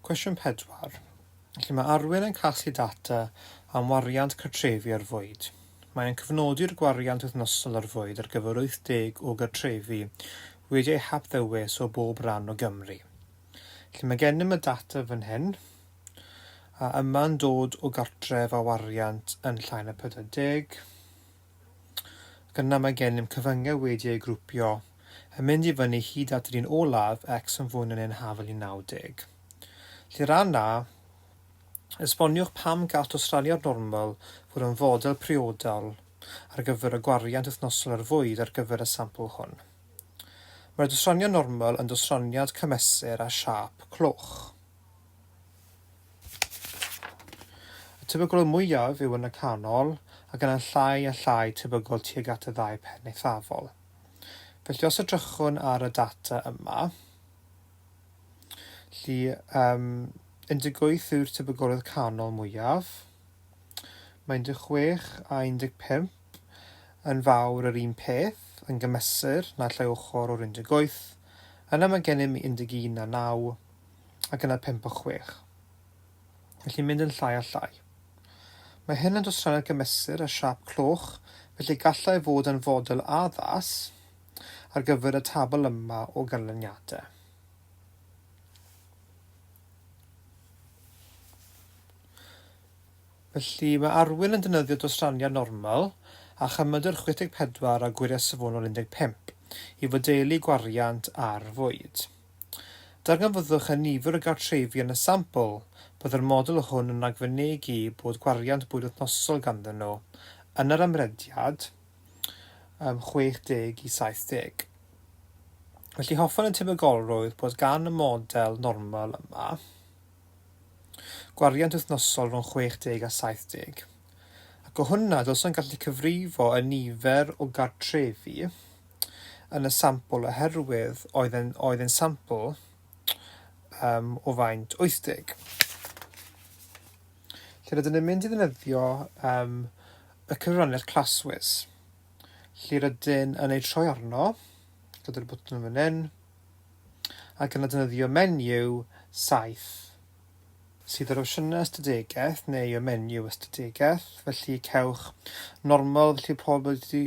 Cwestiwn 4. Felly mae arwyr yn casglu data am wariant cartrefi ar fwyd. Mae'n cyfnodi'r gwariant wythnosol ar fwyd ar gyfer 80 o gartrefi wedi ei hapddewis o bob ran o Gymru. Felly mae gennym y data fan hyn, a yma'n dod o gartref a wariant yn Llaen y 40. Yna mae gennym cyfyngau wedi ei grwpio yn mynd i fyny hyd at yr un olaf x yn fwy yn hafel i 90. Felly ran A, esboniwch pam gall Dosraniad Normal fod yn fodel priodol ar gyfer y gwariant wythnosol ar fwyd ar gyfer y sampl hwn. Mae'r Dosraniad Normal yn dosraniad cymesur a siâp clwch. Y tebygol mwyaf yw yn y canol ac yn llai a llai tebygol tuag at y ddau pen eithafol. Felly os edrychwn ar y data yma, felly 18 yw'r tebygoledd canol mwyaf. Mae 16 a 15 yn fawr yr un peth, yn gymesur na llai ochr o'r 18. Yna mae gennym 11 a 9 ac yna 5 a 6. Felly mynd yn llai a llai. Mae hyn yn dosraniad gymesur a siâp clwch, felly gallai fod yn fodel addas ar gyfer y tabl yma o ganlyniadau. Felly mae arwyr yn defnyddio dosraniad normal a chymedr 64 a gwiriau safonol 15 i fodelu gwariant ar fwyd. Darganfyddwch y nifer o gartrefi yn y sampl, bydd yr model hwn yn rhagfynegu bod gwariant bwyd wythnosol ganddyn nhw yn yr ymrediad 60 i 70. Felly hoffwn y tebygolrwydd bod gan y model normal yma gwariant wythnosol rhwng 60 a 70. Ac o hwnna, dylswn gallu cyfrifo y nifer o gartrefi yn y sampl oherwydd oedd yn sampl o faint 80. Lle rydyn ni'n mynd i ddefnyddio y cyfraniad claswys. Lle rydyn yn ei troi arno, gyda'r bwtwn fan hyn, ac yn defnyddio menu saith sydd yr opsiynau ystadegau neu y menu ystadegau. Felly cewch normal, felly probability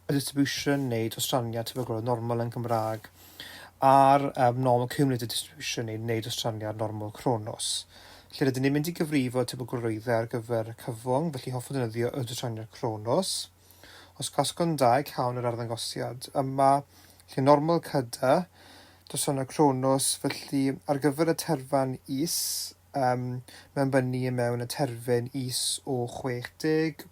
distribution neu dosraniad tebygol normal yn Gymraeg, a'r normal cumulative distribution neu dosraniad normal Cronos. Felly rydyn ni'n mynd i gyfrifo tebygolrwyddau ar gyfer cyfwng, felly hoffwn defnyddio y dosraniad Cronos. Os gasgon da, cawn yr arddangosiad yma, felly normal cyda, dosraniad Cronos, felly ar gyfer y terfan is, mewn bynnu mewn y terfyn is o 60,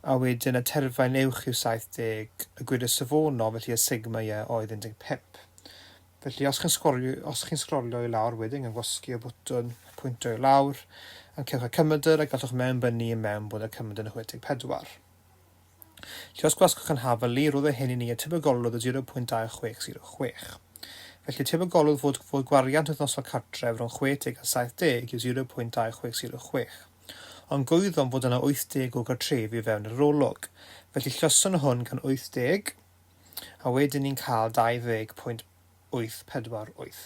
a wedyn y terfyn uwch yw 70, y gwiriau safonol, felly y sigma oedd 15. Felly os chi'n sgrolio i lawr wedyn yn gwasgu y bwtwn pwyntio i lawr, yn cewch y cymedr a gallwch mewn bynnu mewn bod y cymedr yn 64. Felly os gwasgwch yn hafelu, roedd y hyn i ni y tebygolwyd o 0.2606. Felly tebygolwyd fod gwariant wythnosol cartref rhwng 60 a 70 yw 0.2606. Ond gwyddom fod yna 80 o gartrefi fewn yr olwg. Felly llyson hwn gan 80, a wedyn ni'n cael 20.848.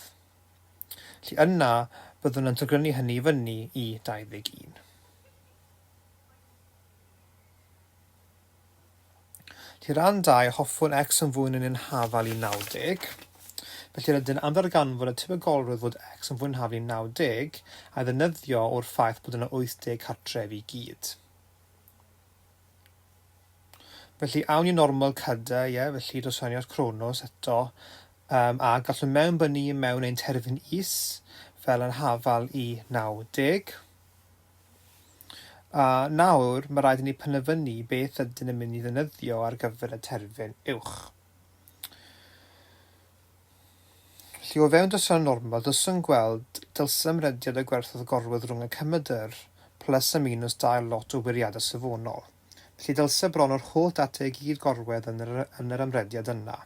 Felly yna byddwn yn tygrynu hynny fyny i 21. Felly ran 2, hoffwn x yn fwy yn hafal i 90. Felly rydyn am ddarganfod y tebygolrwydd fod x yn fwy yn hafal i 90 a ddefnyddio o'r ffaith bod yna 80 cartref i gyd. Felly awn i normal cyda, felly dosraniad Cronos eto, a gallwn mewn bynnu mewn ein terfyn is fel yn hafal i 90. A nawr mae rhaid i ni penderfynu beth ydyn ni'n mynd i ddefnyddio ar gyfer y terfyn uwch. Felly o fewn dosraniad normal, dylswn gweld dylsym ymrediad y gwerthoedd gorwedd rhwng y cymedr plus y minus 2 lot o wiriadau safonol. Felly dylse bron o'r holl data i gyd gorwedd yn yr ymrediad yna.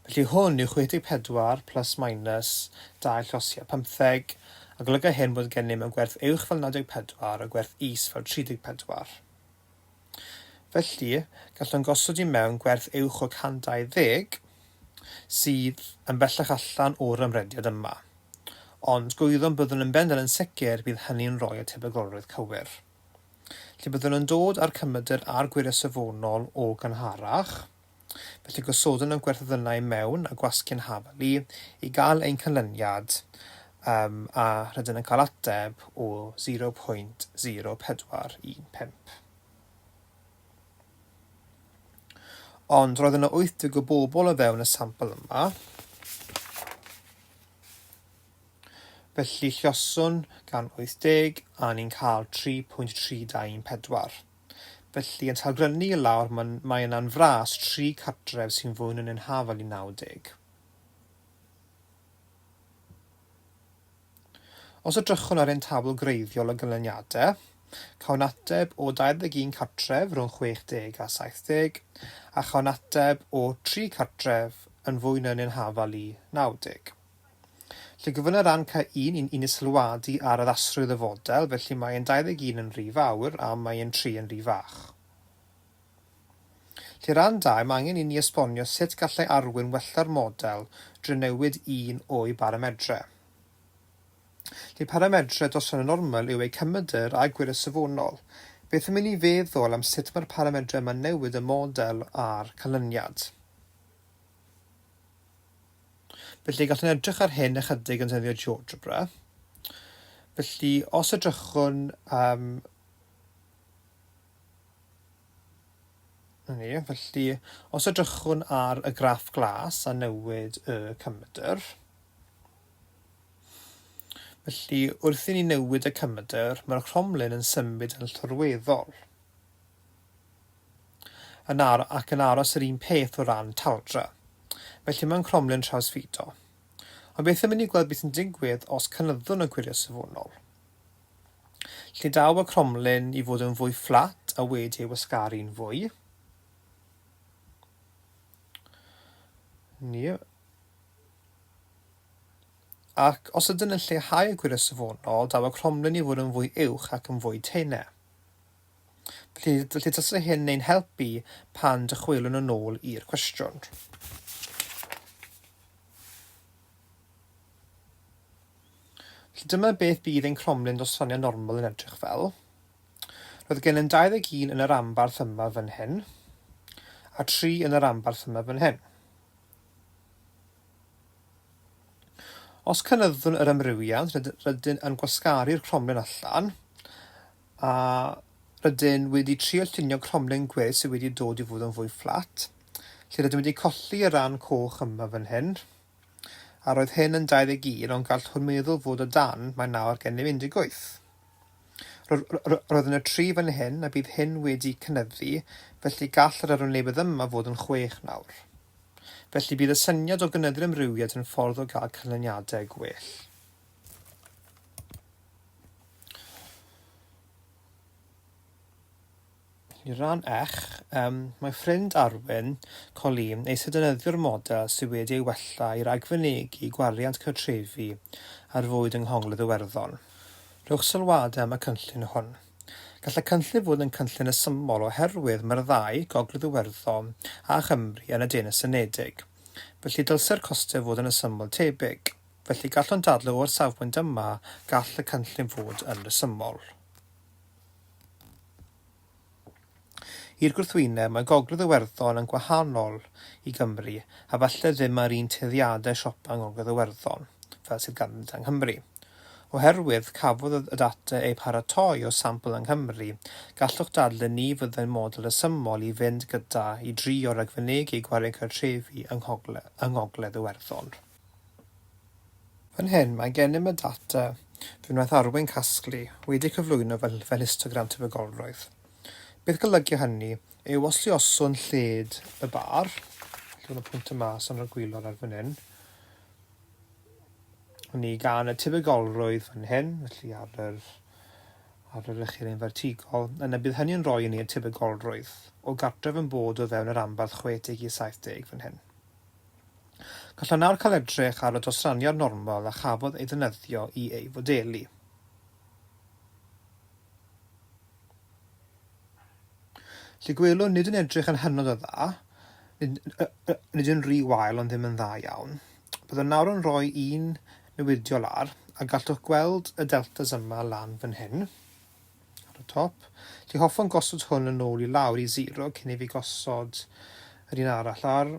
Felly hwn yw 64 plus minus 2 llosia 15, a golygu hyn bod gennym y gwerth uwch fel 94 a gwerth is fel 34. Felly, gallwn gosod i mewn gwerth uwch o 120 sydd yn bellach allan o'r ymrediad yma. ond gwyddom byddwn yn bendant yn sicr bydd hynny'n rhoi y tebygolrwydd cywir. Felly byddwn yn dod â'r cymedr a'r gwirydd safonol o gynharach, felly gosodwn yn gwerthyddynau mewn a gwasgu'n hafali i gael ein canlyniad a rydyn yn cael ateb o 0.0415. Ond roedd yna 80 o bobl o fewn y sampl yma, felly lluoswn gan 80 a ni'n cael 3.324. Felly yn talgrynu i lawr mae yna'n fras 3 cartref sy'n fwy yn hafal i 90. Os edrychwn ar ein tabl greiddiol o ganlyniadau, cawn ateb o 21 cartref rhwng 60 a 70, a chawn ateb o 3 cartref yn fwy yn hafal i 90. Felly gyfyn y ran K1 i'n sylwadu ar addasrwydd y fodel, felly mae e'n 21 yn rhy fawr a mae e'n 3 yn rhy fach. Felly ran 2, mae angen i ni esbonio sut gallai arwyn wella'r model drwy newid un o'i baramedrau. Felly paramedrau Dosraniad Normal yw eu cymedr a gwirydd safonol. Beth yn mynd i feddwl am sut mae'r paramedrau yma'n newid y model a'r canlyniad? Felly gallwn edrych ar hyn ychydig yn defnyddio Geogebra. Felly os edrychwn ar y graff glas a newid y cymedr, felly wrth i ni newid y cymedr, mae'r cromlin yn symud yn llorweddol ac yn aros yr un peth o ran taldra. Felly mae'n cromlin trawsfudo. Ond beth yn mynd i gweld beth yn digwydd os cynyddwn y gwirydd safonol? Felly daw y cromlin i fod yn fwy fflat a wedi ei wasgaru'n fwy. Ac os ydyn yn lleihau y gwirydd safonol, daw y cromlin i fod yn fwy uwch ac yn fwy tenau. Felly tasau hyn neu'n helpu pan dychwelwn yn ôl i'r cwestiwn. Dyma beth bydd ein cromlin Dosraniad Normal yn edrych fel. Roedd gen yn 21 yn yr ambarth yma fan hyn, a 3 yn yr ambarth yma fan hyn. Os cynyddwn yr ymrywiad, rydyn yn gwasgaru'r cromlin allan, a rydyn wedi trio llunio cromlin gwyrdd sydd wedi dod i fod yn fwy fflat, lle rydyn wedi colli y ran coch yma fan hyn, a roedd hyn yn 21, ond gallwn meddwl fod o dan mae nawr gennym 18. Roedd yn y 3 fan hyn a bydd hyn wedi cynyddu, felly gall yr arwynebedd yma fod yn 6 nawr. Felly bydd y syniad o gynyddu'r ymrywiad yn ffordd o gael canlyniadau gwell. I ran mae ffrind Arwyn, Colin, eisiau defnyddio'r model sydd wedi ei wella i'r agfynegu gwariant cartrefi ar fwyd yng Nghogledd Iwerddon. Rhowch sylwadau am y cynllun hwn. Gall y cynllun fod yn cynllun ysymol oherwydd mae'r ddau, Gogledd Iwerddon a Chymru yn y Deyrnas Unedig. Felly dylse'r costau fod yn ysymol tebyg. Felly gallwn dadlau o'r safbwynt yma gall y cynllun fod yn ysymol. I'r gwrthwyneb, mae Gogledd Iwerddon yn gwahanol i Gymru, a falle ddim ar un tueddiadau siopa yng Ngogledd Iwerddon, fel sydd ganddynt yng Nghymru. Oherwydd cafodd y data eu paratoi o sampl yng Nghymru, gallwch dadlau ni fyddai'n model ysymol i fynd gyda i 3 o'r agfynegu gwariant cartrefi yng Ngogledd Iwerddon. Fan hyn, mae gennym y data fe wnaeth Arwyn casglu wedi cyflwyno fel histogram tebygolrwydd. Beth golygu hynny yw os lluoswn lled y bar, lle yn y pwynt y mas yn y gwylod ar fan hyn, ni gan y tebygolrwydd fan hyn, felly ar yr ychydig vertigol, yna bydd hynny'n rhoi i ni y tebygolrwydd o gartref yn bod o fewn yr ambarth 60 i 70 fan hyn. Gallwn nawr cael edrych ar y Dosraniad Normal a chafodd ei ddefnyddio i ei fodelu. Felly gwelwn nid yn edrych yn hynod o dda, nid yn rhy wael ond ddim yn dda iawn. Byddwn nawr yn rhoi un newidiol ar a gallwch gweld y deltas yma lan fan hyn, ar y top. Felly hoffwn gosod hwn yn ôl i lawr i 0 cyn i fi gosod yr un arall ar.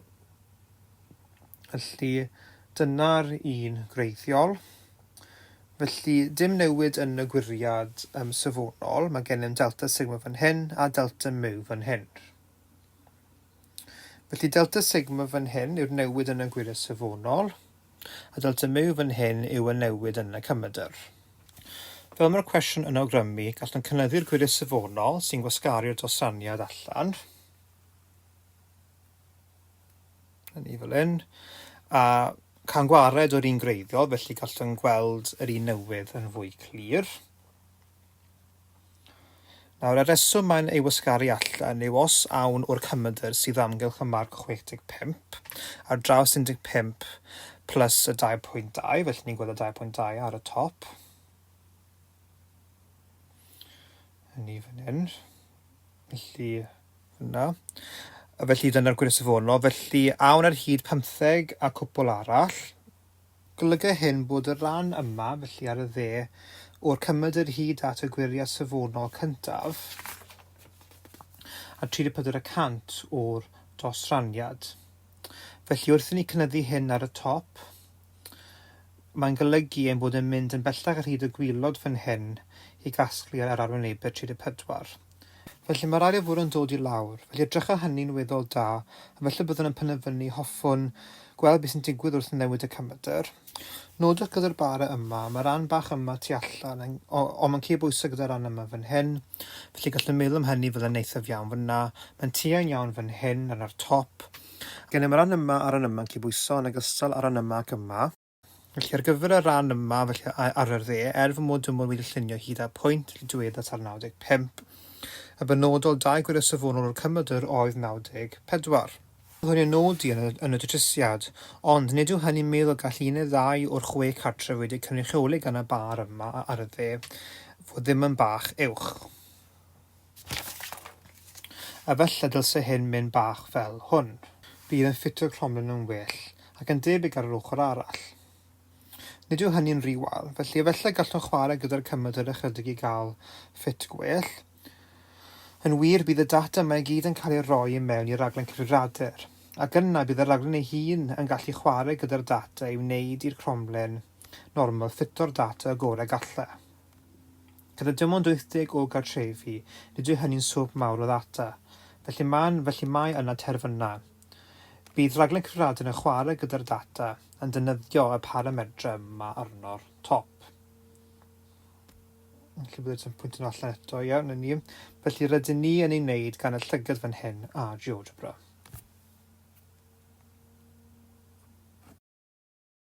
Felly dyna'r un gwreiddiol. Felly dim newid yn y gwiriad safonol, mae gennym delta sigma fan hyn a delta mew fan hyn. Felly delta sigma fan hyn yw'r newid yn y gwiriad safonol, a delta mew fan hyn yw y newid yn y cymedr. Fel mae'r cwestiwn yn awgrymu, gallwn cynyddu'r gwiriad safonol sy'n gwasgaru'r dosraniad allan. Hynny fel hyn. A can gwared o'r un gwreiddiol, felly gallwn gweld yr un newydd yn fwy clir. Nawr, y reswm mae'n ei wasgaru allan yw os awn o'r cymedr sydd amgylch y marc 65 ar draws 15 plus y 2.2, felly ni'n gweld y 2.2 ar y top. Hynny fan hyn. Felly, yna. Felly dyna'r gwiriad safonol. Felly awn ar hyd 15 a cwpl arall. Golygu hyn bod y ran yma, felly ar y dde, o'r cymedr hyd at y gwiriad safonol cyntaf a 34% o'r dosraniad. Felly wrth i ni cynyddu hyn ar y top, mae'n golygu ein bod yn mynd yn bellach ar hyd y gwylod fan hyn i gasglu ar arwynebau 34. Felly mae rhaid i fod yn dod i lawr, felly edrych hynny'n weddol da, a felly byddwn yn penderfynu hoffwn gweld beth sy'n digwydd wrth newid y cymedr. Nodwch gyda'r bara yma, mae ran bach yma tu allan, ond mae'n cydbwysig gyda'r ran yma fan hyn, felly gallwn meddwl am hynny fydd yn eithaf iawn fyna. Mae'n tua'n iawn fan hyn, yn ar top. Gennym y ran yma a'r ran yma'n cydbwyso yn ogystal ar ran yma ac yma. Felly ar gyfer y ran yma felly ar yr dde, fy mod dim ond wedi llunio hyd â pwynt diweddas ar 95, y benodol 2 gwiriad safonol o'r cymedr oedd 94. Byddwn i'n nodi yn y datrysiad, ond nid yw hynny'n meddwl gall un neu ddau o'r 6 cartref wedi cynrychioli gan y bar yma ar y dde, fod ddim yn bach uwch. A felly dylse hyn mynd bach fel hwn. Bydd yn ffitio'r cromlin yn well, ac yn debyg ar yr ochr arall. Nid yw hynny'n rywal, felly efallai gallwn chwarae gyda'r cymedr ychydig i gael ffit gwell. Yn wir, bydd y data yma i gyd yn cael ei roi i mewn i'r raglen cyfrifiadur, ac yna bydd y raglen ei hun yn gallu chwarae gyda'r data i wneud i'r cromlin normal ffito'r data y gorau gallai. Gyda dim ond 80 o gartrefi, nid yw hynny'n swp mawr o ddata, felly mae yna terfynau. Bydd raglen cyfrifiadur yn chwarae gyda'r data yn defnyddio y paramedra yma arno'r top. Felly bydd yn pwynt yn allan eto iawn yn ni. Felly rydyn ni yn ei wneud gan y llygad fan hyn a Geogebra.